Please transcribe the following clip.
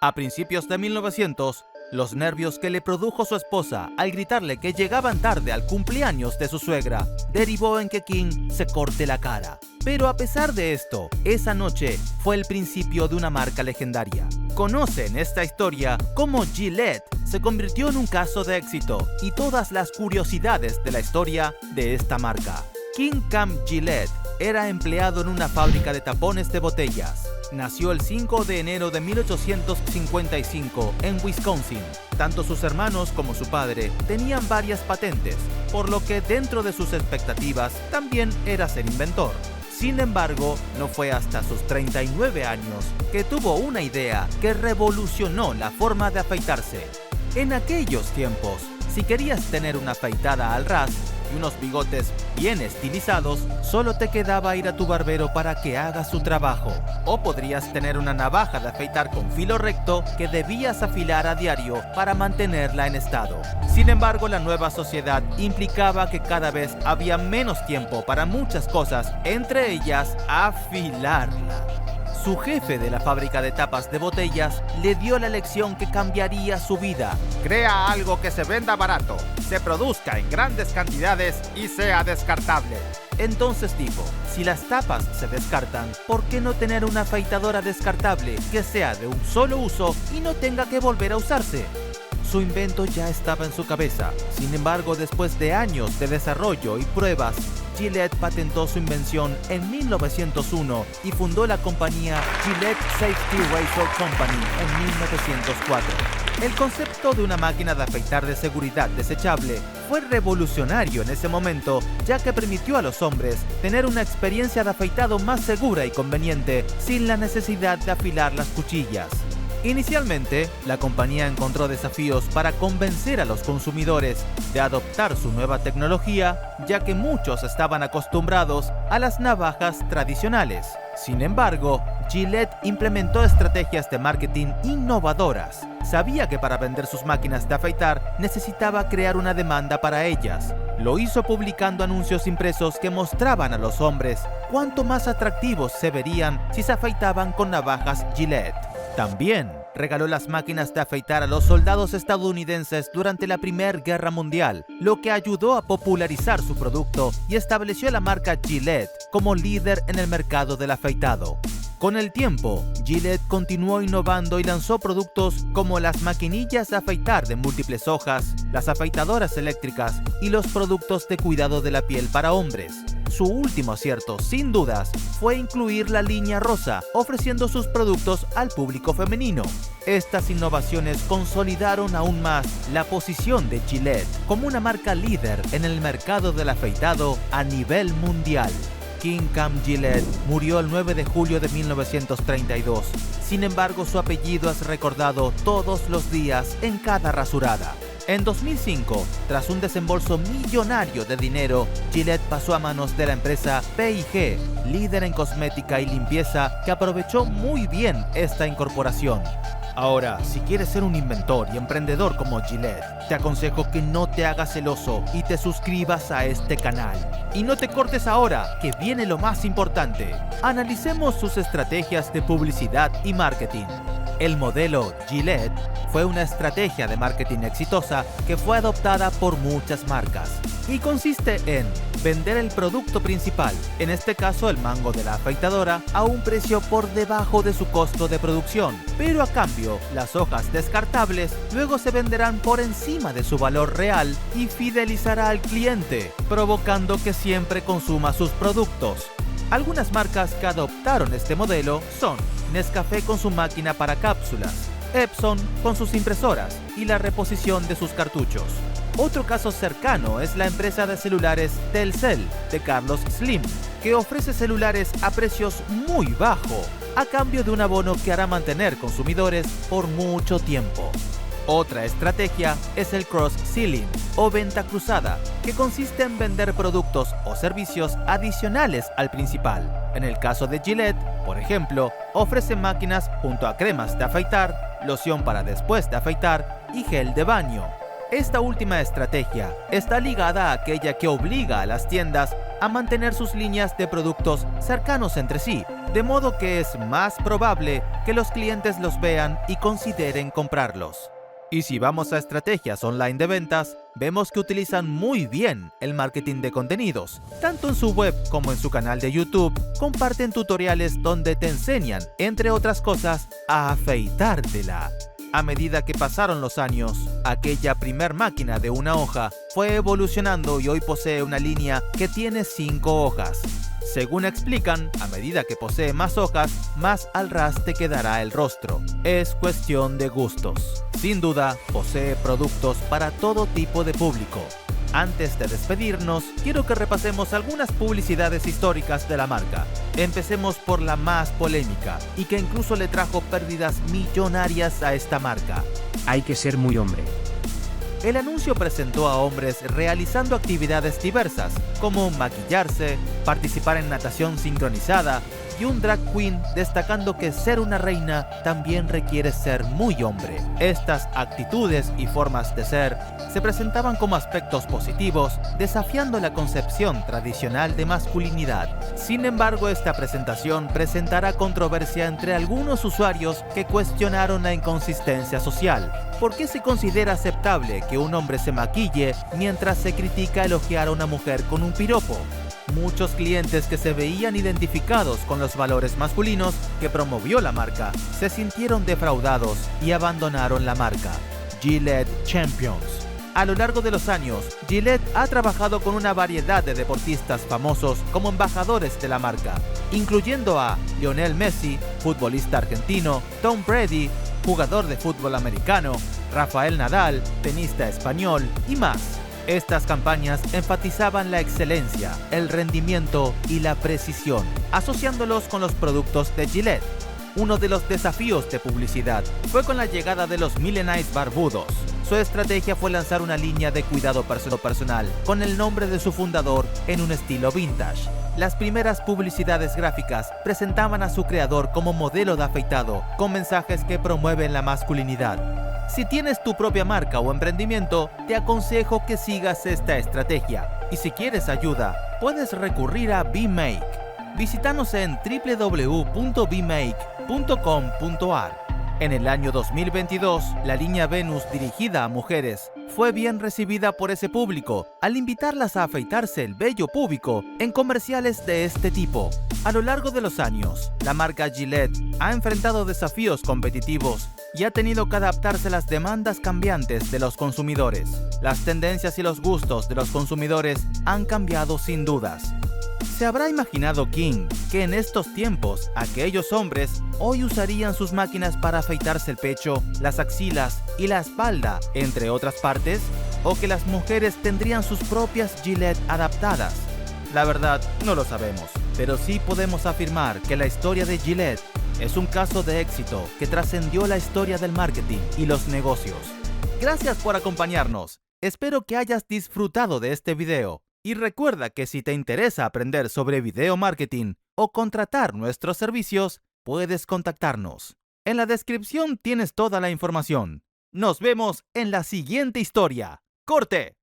A principios de 1900, los nervios que le produjo su esposa al gritarle que llegaban tarde al cumpleaños de su suegra derivó en que King se corte la cara. Pero a pesar de esto, esa noche fue el principio de una marca legendaria. Conocen esta historia cómo Gillette se convirtió en un caso de éxito y todas las curiosidades de la historia de esta marca. King Camp Gillette era empleado en una fábrica de tapones de botellas. Nació el 5 de enero de 1855 en Wisconsin. Tanto sus hermanos como su padre tenían varias patentes, por lo que dentro de sus expectativas también era ser inventor. Sin embargo, no fue hasta sus 39 años que tuvo una idea que revolucionó la forma de afeitarse. En aquellos tiempos, si querías tener una afeitada al ras y unos bigotes bien estilizados, solo te quedaba ir a tu barbero para que haga su trabajo. O podrías tener una navaja de afeitar con filo recto que debías afilar a diario para mantenerla en estado. Sin embargo, la nueva sociedad implicaba que cada vez había menos tiempo para muchas cosas, entre ellas afilarla. Su jefe de la fábrica de tapas de botellas le dio la lección que cambiaría su vida. Crea algo que se venda barato, se produzca en grandes cantidades y sea descartable. Entonces dijo, si las tapas se descartan, ¿por qué no tener una afeitadora descartable que sea de un solo uso y no tenga que volver a usarse? Su invento ya estaba en su cabeza. Sin embargo, después de años de desarrollo y pruebas, Gillette patentó su invención en 1901 y fundó la compañía Gillette Safety Razor Company en 1904. El concepto de una máquina de afeitar de seguridad desechable fue revolucionario en ese momento, ya que permitió a los hombres tener una experiencia de afeitado más segura y conveniente sin la necesidad de afilar las cuchillas. Inicialmente, la compañía encontró desafíos para convencer a los consumidores de adoptar su nueva tecnología, ya que muchos estaban acostumbrados a las navajas tradicionales. Sin embargo, Gillette implementó estrategias de marketing innovadoras. Sabía que para vender sus máquinas de afeitar necesitaba crear una demanda para ellas. Lo hizo publicando anuncios impresos que mostraban a los hombres cuánto más atractivos se verían si se afeitaban con navajas Gillette. También regaló las máquinas de afeitar a los soldados estadounidenses durante la Primera Guerra Mundial, lo que ayudó a popularizar su producto y estableció la marca Gillette como líder en el mercado del afeitado. Con el tiempo, Gillette continuó innovando y lanzó productos como las maquinillas de afeitar de múltiples hojas, las afeitadoras eléctricas y los productos de cuidado de la piel para hombres. Su último acierto, sin dudas, fue incluir la línea rosa, ofreciendo sus productos al público femenino. Estas innovaciones consolidaron aún más la posición de Gillette como una marca líder en el mercado del afeitado a nivel mundial. King Camp Gillette murió el 9 de julio de 1932. Sin embargo, su apellido es recordado todos los días en cada rasurada. En 2005, tras un desembolso millonario de dinero, Gillette pasó a manos de la empresa P&G, líder en cosmética y limpieza, que aprovechó muy bien esta incorporación. Ahora, si quieres ser un inventor y emprendedor como Gillette, te aconsejo que no te hagas celoso y te suscribas a este canal. Y no te cortes ahora, que viene lo más importante. Analicemos sus estrategias de publicidad y marketing. El modelo Gillette fue una estrategia de marketing exitosa que fue adoptada por muchas marcas y consiste en vender el producto principal, en este caso el mango de la afeitadora, a un precio por debajo de su costo de producción, pero a cambio las hojas descartables luego se venderán por encima de su valor real y fidelizará al cliente, provocando que siempre consuma sus productos. Algunas marcas que adoptaron este modelo son Nescafé con su máquina para cápsulas, Epson con sus impresoras y la reposición de sus cartuchos. Otro caso cercano es la empresa de celulares Telcel de Carlos Slim, que ofrece celulares a precios muy bajos, a cambio de un abono que hará mantener consumidores por mucho tiempo. Otra estrategia es el cross-selling o venta cruzada, que consiste en vender productos o servicios adicionales al principal. En el caso de Gillette, por ejemplo, ofrece máquinas junto a cremas de afeitar, loción para después de afeitar y gel de baño. Esta última estrategia está ligada a aquella que obliga a las tiendas a mantener sus líneas de productos cercanos entre sí, de modo que es más probable que los clientes los vean y consideren comprarlos. Y si vamos a estrategias online de ventas, vemos que utilizan muy bien el marketing de contenidos. Tanto en su web como en su canal de YouTube, comparten tutoriales donde te enseñan, entre otras cosas, a afeitártela. A medida que pasaron los años, aquella primer máquina de una hoja fue evolucionando y hoy posee una línea que tiene 5 hojas. Según explican, a medida que posee más hojas, más al ras te quedará el rostro. Es cuestión de gustos. Sin duda, posee productos para todo tipo de público. Antes de despedirnos, quiero que repasemos algunas publicidades históricas de la marca. Empecemos por la más polémica y que incluso le trajo pérdidas millonarias a esta marca. Hay que ser muy hombre. El anuncio presentó a hombres realizando actividades diversas, como maquillarse, participar en natación sincronizada y un drag queen, destacando que ser una reina también requiere ser muy hombre. Estas actitudes y formas de ser se presentaban como aspectos positivos, desafiando la concepción tradicional de masculinidad. Sin embargo, esta presentación presentará controversia entre algunos usuarios que cuestionaron la inconsistencia social. ¿Por qué se considera aceptable que un hombre se maquille mientras se critica elogiar a una mujer con un piropo? Muchos clientes que se veían identificados con los valores masculinos que promovió la marca se sintieron defraudados y abandonaron la marca. Gillette Champions. A lo largo de los años, Gillette ha trabajado con una variedad de deportistas famosos como embajadores de la marca, incluyendo a Lionel Messi, futbolista argentino, Tom Brady, jugador de fútbol americano, Rafael Nadal, tenista español y más. Estas campañas enfatizaban la excelencia, el rendimiento y la precisión, asociándolos con los productos de Gillette. Uno de los desafíos de publicidad fue con la llegada de los Millennials barbudos. Su estrategia fue lanzar una línea de cuidado personal con el nombre de su fundador en un estilo vintage. Las primeras publicidades gráficas presentaban a su creador como modelo de afeitado, con mensajes que promueven la masculinidad. Si tienes tu propia marca o emprendimiento, te aconsejo que sigas esta estrategia. Y si quieres ayuda, puedes recurrir a BeMake. Visítanos en www.bemake.com.ar. En el año 2022, la línea Venus dirigida a mujeres fue bien recibida por ese público al invitarlas a afeitarse el vello púbico en comerciales de este tipo. A lo largo de los años, la marca Gillette ha enfrentado desafíos competitivos y ha tenido que adaptarse a las demandas cambiantes de los consumidores. Las tendencias y los gustos de los consumidores han cambiado sin dudas. ¿Se habrá imaginado King que en estos tiempos aquellos hombres hoy usarían sus máquinas para afeitarse el pecho, las axilas y la espalda, entre otras partes? ¿O que las mujeres tendrían sus propias Gillette adaptadas? La verdad, no lo sabemos, pero sí podemos afirmar que la historia de Gillette es un caso de éxito que trascendió la historia del marketing y los negocios. Gracias por acompañarnos. Espero que hayas disfrutado de este video. Y recuerda que si te interesa aprender sobre video marketing o contratar nuestros servicios, puedes contactarnos. En la descripción tienes toda la información. Nos vemos en la siguiente historia. ¡Corte!